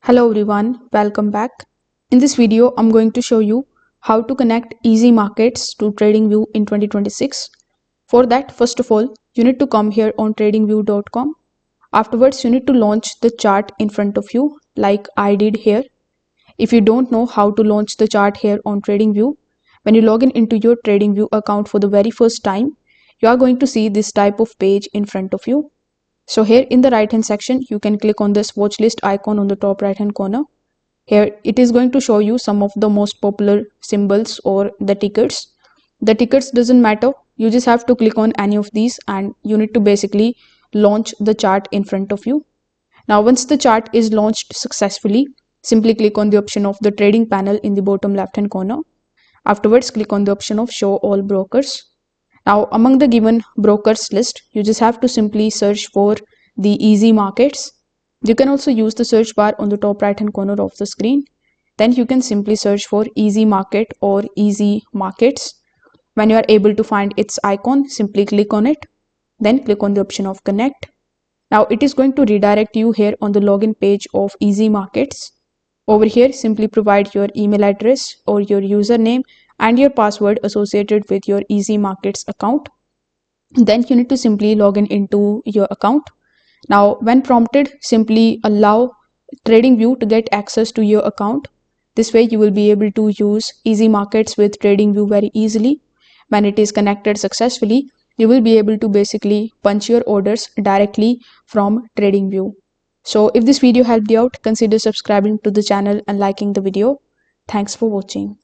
Hello everyone, welcome back. In this video, I'm going to show you how to connect easy markets to TradingView in 2026. For that, first of all, you need to come here on tradingview.com. Afterwards, you need to launch the chart in front of you like I did here. If you don't know how to launch the chart here on TradingView, when you log in into your TradingView account for the very first time, you are going to see this type of page in front of you. So here in the right hand section, you can click on this watch list icon on the top right hand corner. Here it is going to show you some of the most popular symbols or the tickets. The tickets doesn't matter. You just have to click on any of these and you need to basically launch the chart in front of you. Now once the chart is launched successfully, simply click on the option of the trading panel in the bottom left hand corner. Afterwards, click on the option of show all brokers. Now among the given brokers list, you just have to simply search for the easy markets. You can also use the search bar on the top right hand corner of the screen. Then you can simply search for easy market or easy markets. When you are able to find its icon, simply click on it. Then click on the option of connect. Now it is going to redirect you here on the login page of easy markets. Over here, simply provide your email address or your username and your password associated with your easy markets account. Then you need to simply log in into your account. Now when prompted, simply allow TradingView to get access to your account. This way you will be able to use easy markets with TradingView very easily. When it is connected successfully, you will be able to basically punch your orders directly from TradingView. So if this video helped you out, consider subscribing to the channel and liking the video. Thanks for watching.